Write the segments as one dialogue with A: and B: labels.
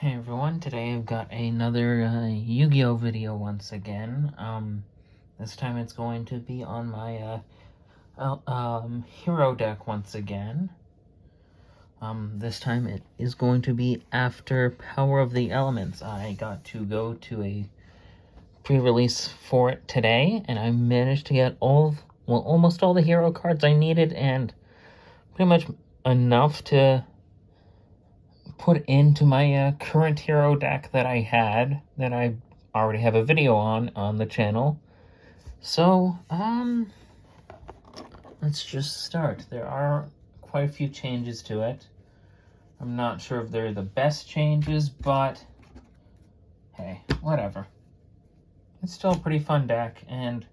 A: Hey everyone, today I've got another Yu-Gi-Oh video once again. This time it's going to be on my hero deck once again. This time it is going to be after Power of the Elements. I got to go to a pre-release for it today, and I managed to get almost all the hero cards I needed, and pretty much enough to put into my current hero deck that I had, that I already have a video on the channel. So, let's just start. There are quite a few changes to it. I'm not sure if they're the best changes, but hey, whatever. It's still a pretty fun deck, and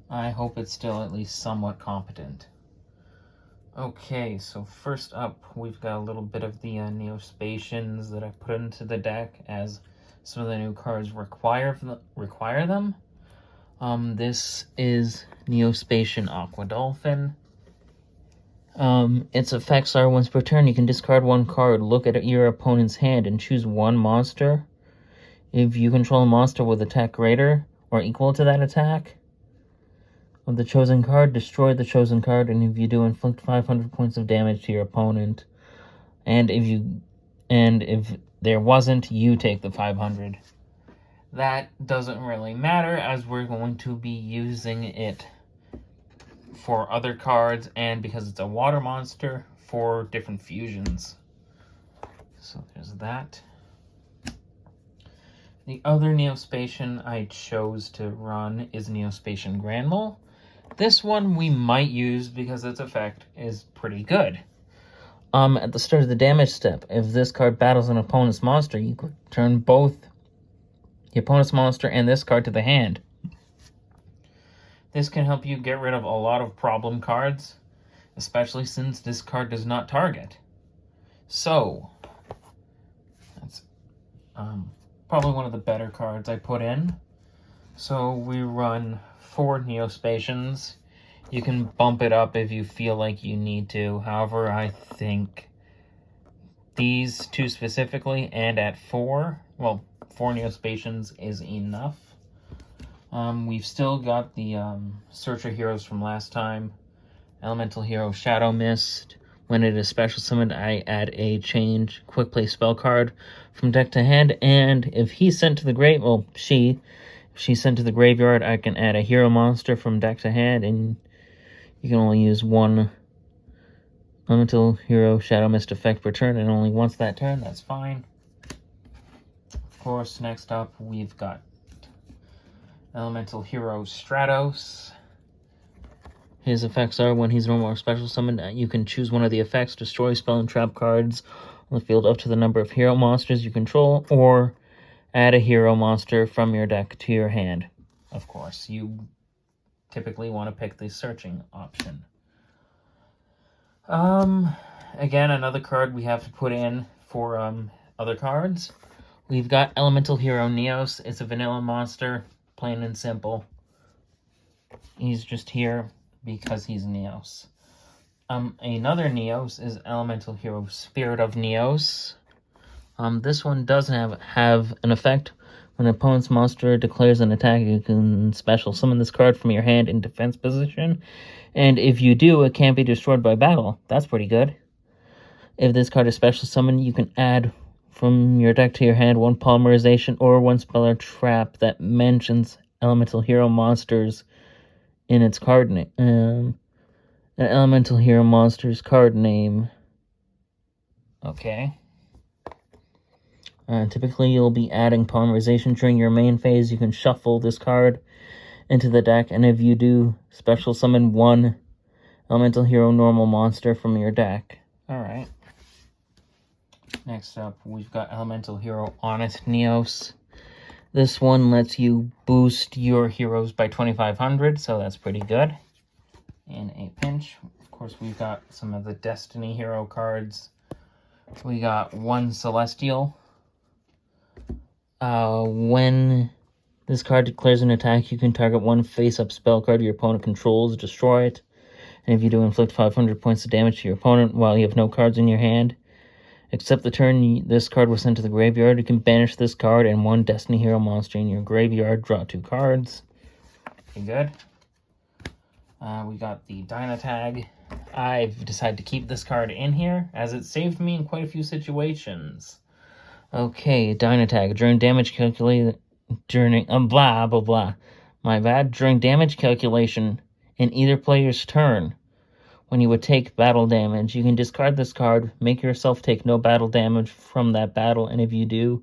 A: I hope it's still at least somewhat competent. Okay, so first up, we've got a little bit of the Neospatians that I put into the deck, as some of the new cards require them. This is Neospatian Aqua Dolphin. Its effects are, once per turn, you can discard one card, look at your opponent's hand, and choose one monster. If you control a monster with attack greater or equal to that attack of the chosen card, destroy the chosen card, and if you do, inflict 500 points of damage to your opponent. And if there wasn't, you take the 500. That doesn't really matter, as we're going to be using it for other cards, and because it's a water monster, for different fusions. So there's that. The other Neospatian I chose to run is Neospatian Granmole. This one we might use because its effect is pretty good. At the start of the damage step, if this card battles an opponent's monster, you could turn both the opponent's monster and this card to the hand. This can help you get rid of a lot of problem cards, especially since this card does not target. So, that's probably one of the better cards I put in. So we run 4 Neospatians. You can bump it up if you feel like you need to. However, I think these two specifically, and at 4 Neospatians is enough. We've still got the Searcher heroes from last time. Elemental hero Shadow Mist. When it is special summoned, I add a change quick play spell card from deck to hand, and if he's sent to the grave, if she's sent to the graveyard, I can add a hero monster from deck to hand, and you can only use one Elemental Hero Shadow Mist effect per turn, and only once that turn. That's fine. Of course, next up, we've got Elemental Hero Stratos. His effects are, when he's normal or special summoned, you can choose one of the effects, destroy spell and trap cards on the field up to the number of hero monsters you control, or add a hero monster from your deck to your hand. Of course, you typically want to pick the searching option. Again, another card we have to put in for other cards. We've got Elemental Hero Neos. It's a vanilla monster, plain and simple. He's just here because he's Neos. Another Neos is Elemental Hero Spirit of Neos. This one doesn't have an effect. When an opponent's monster declares an attack, you can special summon this card from your hand in defense position. And if you do, it can't be destroyed by battle. That's pretty good. If this card is special summoned, you can add from your deck to your hand one polymerization or one spell or trap that mentions Elemental Hero monsters in its card name. An Elemental Hero monster's card name. Okay. Typically, you'll be adding polymerization during your main phase. You can shuffle this card into the deck, and if you do, special summon one Elemental Hero normal monster from your deck. Alright. Next up, we've got Elemental Hero Honest Neos. This one lets you boost your heroes by 2,500, so that's pretty good. In a pinch, of course, we've got some of the Destiny hero cards. We got one Celestial. When this card declares an attack, you can target one face-up spell card your opponent controls, destroy it. And if you do, inflict 500 points of damage to your opponent while you have no cards in your hand. Except the turn this card was sent to the graveyard, you can banish this card and one Destiny Hero monster in your graveyard. Draw 2 cards. Pretty good. We got the Dynatag. I've decided to keep this card in here, as it saved me in quite a few situations. Okay, Dynatag. During damage calculation... blah, blah, blah. My bad. During damage calculation in either player's turn, when you would take battle damage, you can discard this card, make yourself take no battle damage from that battle, and if you do,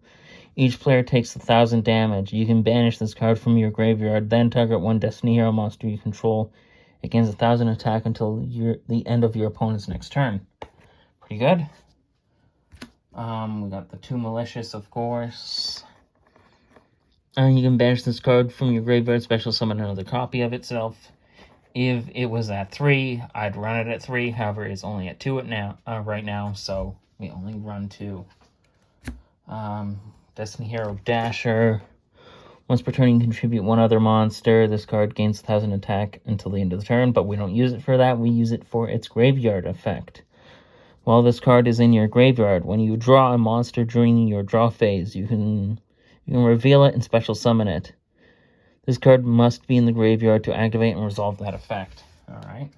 A: each player takes 1,000 damage. You can banish this card from your graveyard, then target one Destiny Hero monster you control. It gains 1,000 attack until the end of your opponent's next turn. Pretty good. We got the 2 Malicious, of course. And you can banish this card from your graveyard, special summon another copy of itself. If it was at 3, I'd run it at 3. However, it's only at 2 right now, so we only run 2. Destiny Hero Dasher. Once per turn, you can contribute 1 other monster. This card gains 1,000 attack until the end of the turn, but we don't use it for that. We use it for its graveyard effect. While this card is in your graveyard, when you draw a monster during your draw phase, you can reveal it and special summon it. This card must be in the graveyard to activate and resolve that effect. Alright.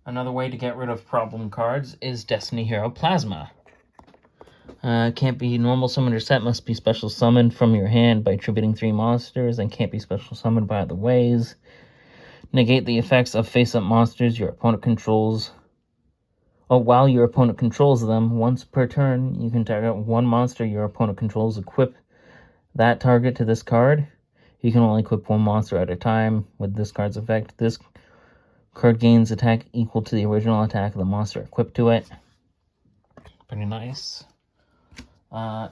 A: Another way to get rid of problem cards is Destiny Hero Plasma. Can't be normal summoned or set, must be special summoned from your hand by attributing 3 monsters, and can't be special summoned by other ways. Negate the effects of face-up monsters your opponent controls. While your opponent controls them, once per turn, you can target 1 monster your opponent controls, equip that target to this card. You can only equip 1 monster at a time with this card's effect. This card gains attack equal to the original attack of the monster equipped to it. Pretty nice.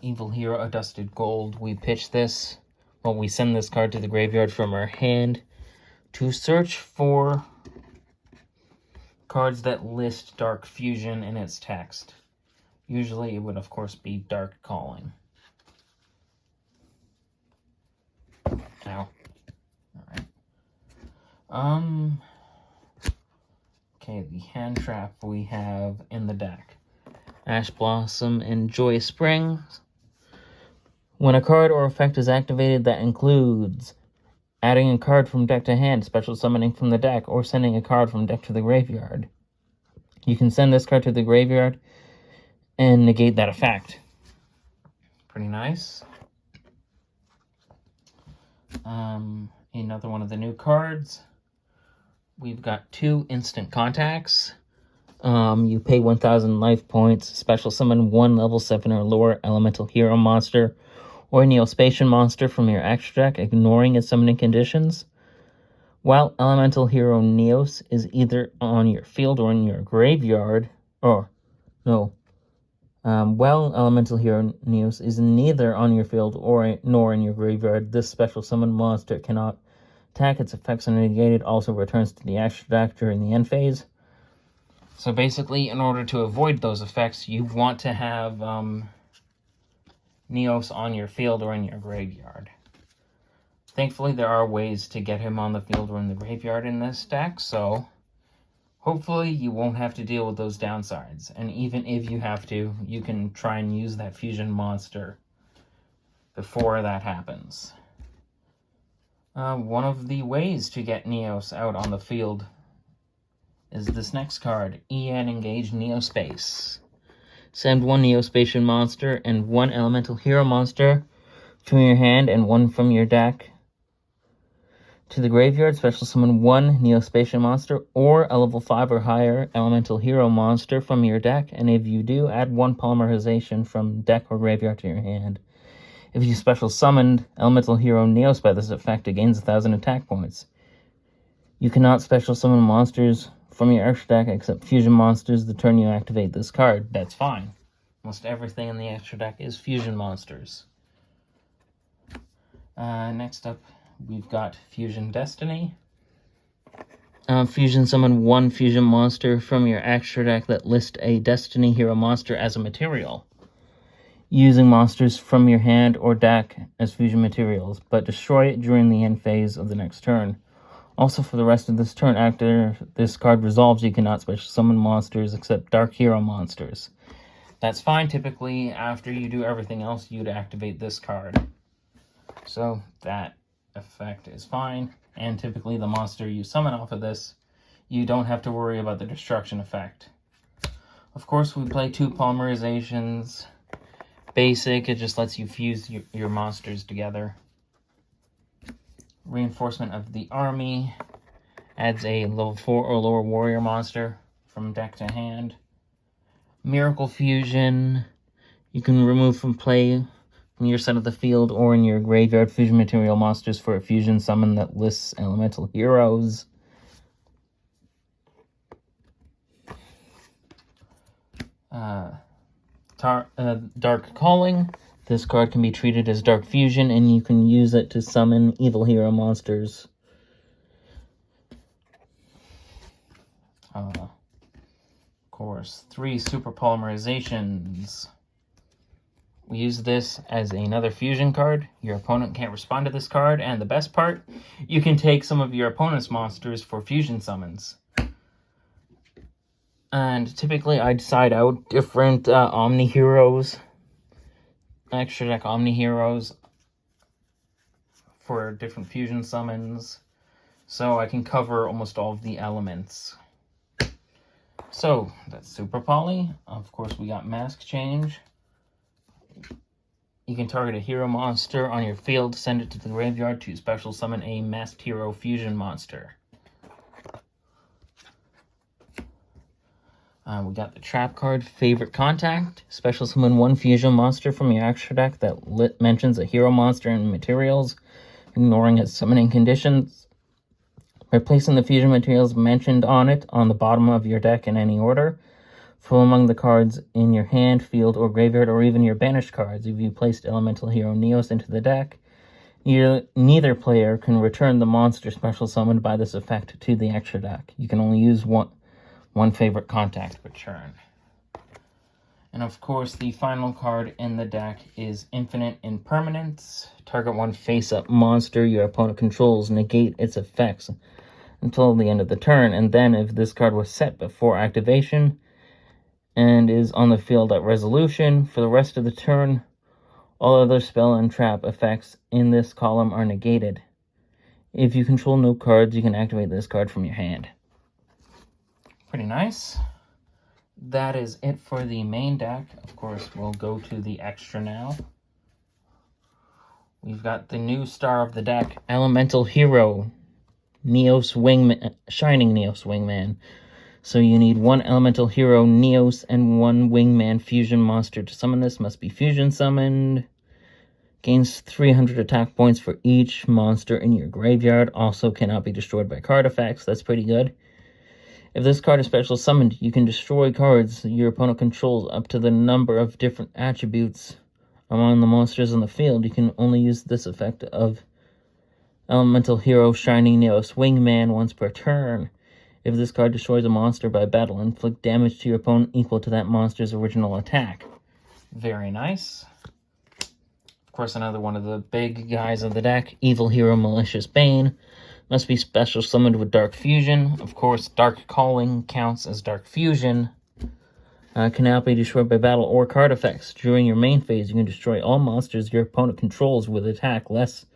A: Evil Hero Adusted Gold. We pitch this. Well, we send this card to the graveyard from our hand to search for cards that list Dark Fusion in its text. Usually it would, of course, be Dark Calling. Ow. Alright. Okay, the hand trap we have in the deck. Ash Blossom and Joy Springs. When a card or effect is activated that includes adding a card from deck to hand, special summoning from the deck, or sending a card from deck to the graveyard, you can send this card to the graveyard and negate that effect. Pretty nice. Another one of the new cards. We've got 2 instant contacts. You pay 1,000 life points, special summon 1 level 7 or lower elemental hero monster or Neospatian monster from your extra deck, ignoring its summoning conditions. While elemental hero Neos is either on your field or in your graveyard, while elemental hero Neos is neither on your field nor in your graveyard, this special summon monster cannot attack. Its effects are negated, also returns to the extra deck during the end phase. So basically, in order to avoid those effects, you want to have Neos on your field or in your graveyard. Thankfully, there are ways to get him on the field or in the graveyard in this deck, so hopefully you won't have to deal with those downsides. And even if you have to, you can try and use that fusion monster before that happens. One of the ways to get Neos out on the field is this next card, EN Engage Neospace. Send 1 Neospatian monster and 1 elemental hero monster from your hand and 1 from your deck to the graveyard. Special summon 1 Neospatian monster or a level 5 or higher elemental hero monster from your deck, and if you do, add 1 polymerization from deck or graveyard to your hand. If you special summoned elemental hero Neos by this effect, it gains 1,000 attack points. You cannot special summon monsters from your extra deck except fusion monsters the turn you activate this card. That's fine. Almost everything in the extra deck is fusion monsters. Next up, we've got Fusion Destiny. Fusion summon 1 fusion monster from your extra deck that lists a Destiny hero monster as a material, using monsters from your hand or deck as fusion materials, but destroy it during the end phase of the next turn. Also, for the rest of this turn, after this card resolves, you cannot special summon monsters except Dark Hero monsters. That's fine. Typically, after you do everything else, you'd activate this card. So that effect is fine. And typically the monster you summon off of this, you don't have to worry about the destruction effect. Of course, we play 2 polymerizations. Basic, it just lets you fuse your monsters together. Reinforcement of the army adds a level 4 or lower warrior monster from deck to hand. Miracle Fusion, you can remove from play from your side of the field or in your graveyard fusion material monsters for a fusion summon that lists elemental heroes. Dark Calling. This card can be treated as Dark Fusion, and you can use it to summon evil hero monsters. Of course, 3 super polymerizations. We use this as another fusion card. Your opponent can't respond to this card, and the best part, you can take some of your opponent's monsters for fusion summons. And typically I'd side out different Omni Heroes, extra deck Omni Heroes for different fusion summons, so I can cover almost all of the elements. So that's Super Poly. Of course, we got Mask Change. You can target a hero monster on your field, send it to the graveyard to special summon a masked hero fusion monster. We got the trap card, Favorite Contact. Special summon 1 fusion monster from your extra deck that mentions a hero monster and materials, ignoring its summoning conditions. Replacing the fusion materials mentioned on it on the bottom of your deck in any order. From among the cards in your hand, field, or graveyard, or even your banished cards. If you placed elemental hero Neos into the deck, neither player can return the monster special summoned by this effect to the extra deck. You can only use one favorite contact per turn. And of course, the final card in the deck is Infinite Impermanence. Target 1 face-up monster your opponent controls. Negate its effects until the end of the turn. And then, if this card was set before activation and is on the field at resolution, for the rest of the turn, all other spell and trap effects in this column are negated. If you control no cards, you can activate this card from your hand. Pretty nice. That is it for the main deck. Of course, we'll go to the extra now. We've got the new star of the deck, Elemental Hero, Neos Wingman, Shining Neos Wingman. So you need 1 Elemental Hero Neos and 1 Wingman fusion monster to summon this. Must be fusion summoned. Gains 300 attack points for each monster in your graveyard. Also cannot be destroyed by card effects. That's pretty good. If this card is special summoned, you can destroy cards your opponent controls up to the number of different attributes among the monsters on the field. You can only use this effect of Elemental Hero Shining Neos Wingman once per turn. If this card destroys a monster by battle, inflict damage to your opponent equal to that monster's original attack. Very nice. Of course, another one of the big guys of the deck, Evil Hero Malicious Bane. Must be special summoned with Dark Fusion. Of course, Dark Calling counts as Dark Fusion. Cannot be destroyed by battle or card effects. During your main phase, you can destroy all monsters your opponent controls with attack less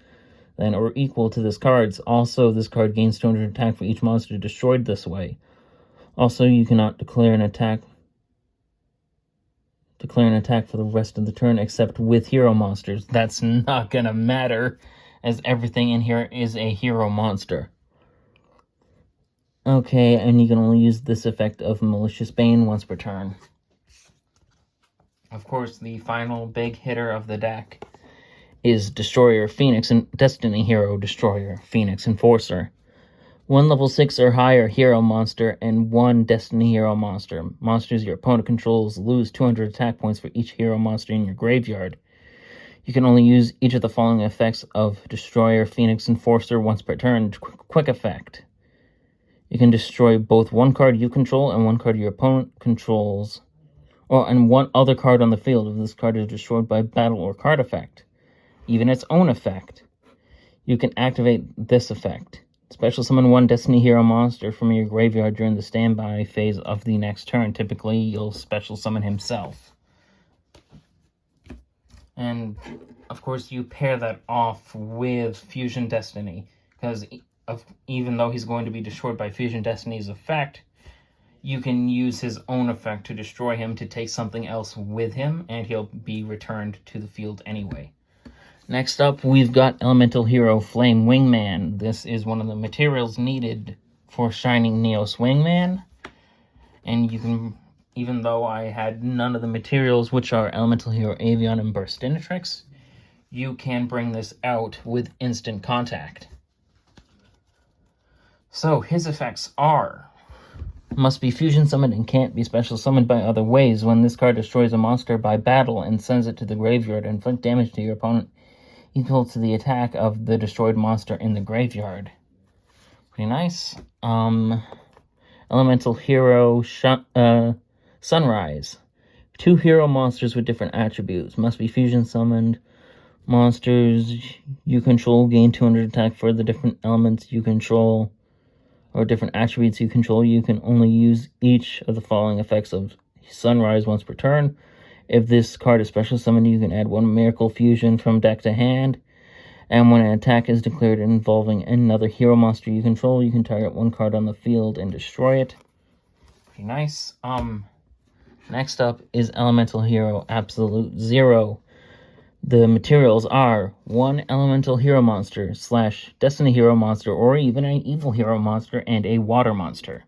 A: than or equal to this card's. Also, this card gains 200 attack for each monster destroyed this way. Also, you cannot declare an attack for the rest of the turn except with hero monsters. That's not gonna matter, as everything in here is a hero monster. Okay, and you can only use this effect of Malicious Bane once per turn. Of course, the final big hitter of the deck is Destroyer Phoenix and Destiny Hero Destroyer Phoenix Enforcer. 1 level 6 or higher hero monster and 1 Destiny Hero monster. Monsters your opponent controls lose 200 attack points for each hero monster in your graveyard. You can only use each of the following effects of Destroyer Phoenix Enforcer once per turn. Quick effect. You can destroy both 1 card you control and 1 card your opponent controls, and 1 other card on the field if this card is destroyed by battle or card effect. Even its own effect. You can activate this effect. Special summon 1 Destiny Hero monster from your graveyard during the standby phase of the next turn. Typically, you'll special summon himself. And, of course, you pair that off with Fusion Destiny, because even though he's going to be destroyed by Fusion Destiny's effect, you can use his own effect to destroy him to take something else with him, and he'll be returned to the field anyway. Next up, we've got Elemental Hero Flame Wingman. This is one of the materials needed for Shining Neos Wingman. And you can, even though I had none of the materials, which are Elemental Hero Avion and Burstinatrix, you can bring this out with instant contact. So, his effects are: must be fusion summoned and can't be special summoned by other ways. When this card destroys a monster by battle and sends it to the graveyard, inflict damage to your opponent equal to the attack of the destroyed monster in the graveyard. Pretty nice. Elemental Hero Sunrise. 2 hero monsters with different attributes. Must be fusion summoned. Monsters you control gain 200 attack for the different elements you control, or different attributes you control. You can only use each of the following effects of Sunrise once per turn. If this card is special summoned, you can add 1 Miracle Fusion from deck to hand. And when an attack is declared involving another hero monster you control, you can target 1 card on the field and destroy it. Pretty nice. Next up is Elemental Hero Absolute Zero. The materials are 1 Elemental Hero Monster / Destiny Hero Monster, or even an Evil Hero Monster, and a Water Monster.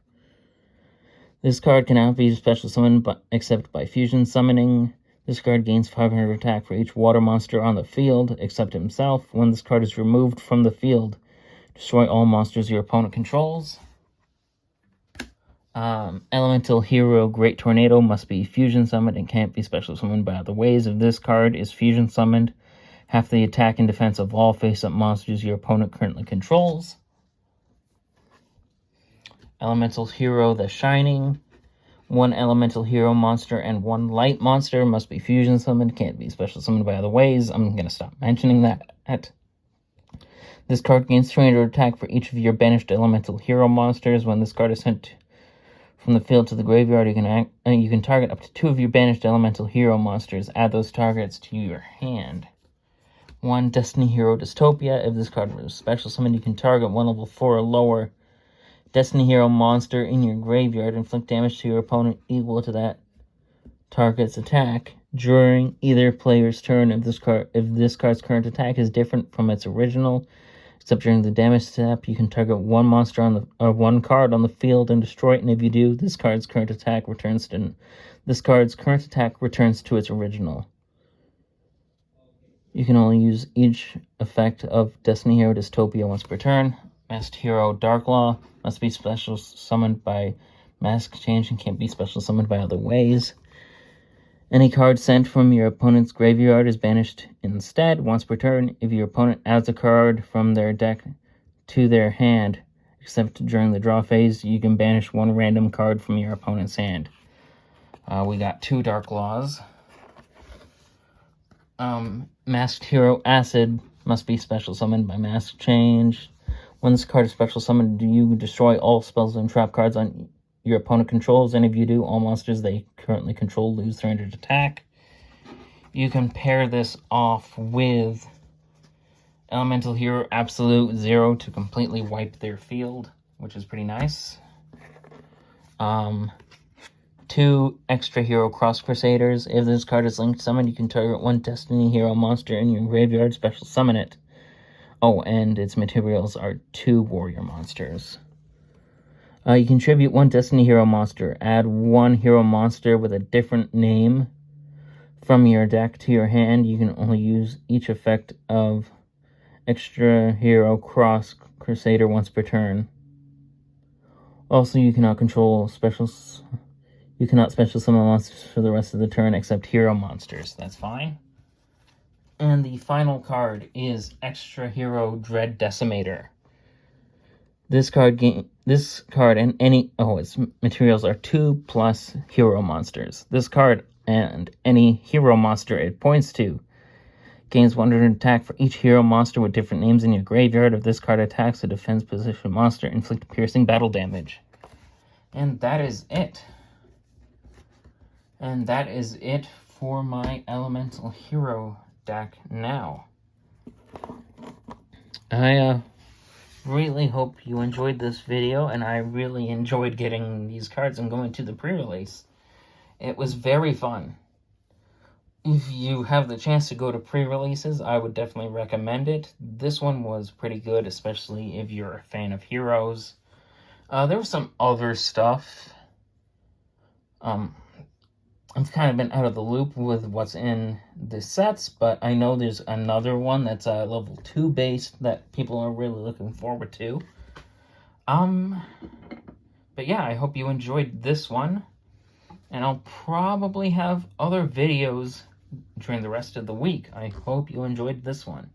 A: This card cannot be special summoned except by fusion summoning. This card gains 500 attack for each water monster on the field, except himself. When this card is removed from the field, destroy all monsters your opponent controls. Elemental Hero Great Tornado must be fusion summoned and can't be special summoned by other ways. If this card is fusion summoned, half the attack and defense of all face-up monsters your opponent currently controls. Elemental Hero The Shining. 1 Elemental Hero Monster and 1 Light Monster must be fusion summoned, can't be special summoned by other ways. I'm going to stop mentioning that. This card gains 300 attack for each of your banished Elemental Hero Monsters. When this card is sent from the field to the graveyard, you can target up to 2 of your banished Elemental Hero Monsters. Add those targets to your hand. 1 Destiny Hero Dystopia. If this card was special summoned, you can target 1 level 4 or lower Destiny Hero monster in your graveyard, inflict damage to your opponent equal to that target's attack during either player's turn. If this card's current attack is different from its original, except during the damage step, you can target 1 monster or 1 card on the field and destroy it. And if you do, this card's current attack returns to its original. You can only use each effect of Destiny Hero Dystopia once per turn. Masked Hero Darklaw must be special summoned by mask change and can't be special summoned by other ways. Any card sent from your opponent's graveyard is banished instead once per turn. If your opponent adds a card from their deck to their hand, except during the draw phase, you can banish 1 random card from your opponent's hand. We got 2 Darklaws. Masked Hero Acid must be special summoned by mask change. When this card is special summoned, you destroy all spells and trap cards on your opponent controls, and if you do, all monsters they currently control lose 300 attack. You can pair this off with Elemental Hero Absolute Zero to completely wipe their field, which is pretty nice. 2 Extra Hero Cross Crusaders. If this card is linked summoned, you can target 1 Destiny Hero monster in your graveyard, special summon it. Oh, and its materials are 2 warrior monsters. You contribute 1 Destiny Hero monster. Add 1 hero monster with a different name from your deck to your hand. You can only use each effect of Extra Hero Cross Crusader once per turn. Also, you cannot special summon monsters for the rest of the turn except hero monsters. That's fine. And the final card is Extra Hero Dread Decimator. This card and its materials are 2 plus hero monsters. This card and any hero monster it points to gains 100 attack for each hero monster with different names in your graveyard. If this card attacks a defense position monster, inflict piercing battle damage. And that is it. And that is it for my Elemental Hero deck now. I really hope you enjoyed this video, and I really enjoyed getting these cards and going to the pre-release. It was very fun. If you have the chance to go to pre-releases, I would definitely recommend it. This one was pretty good, especially if you're a fan of Heroes. There was some other stuff. I've kind of been out of the loop with what's in the sets, but I know there's another one that's level 2 based that people are really looking forward to. But yeah, I hope you enjoyed this one, and I'll probably have other videos during the rest of the week. I hope you enjoyed this one.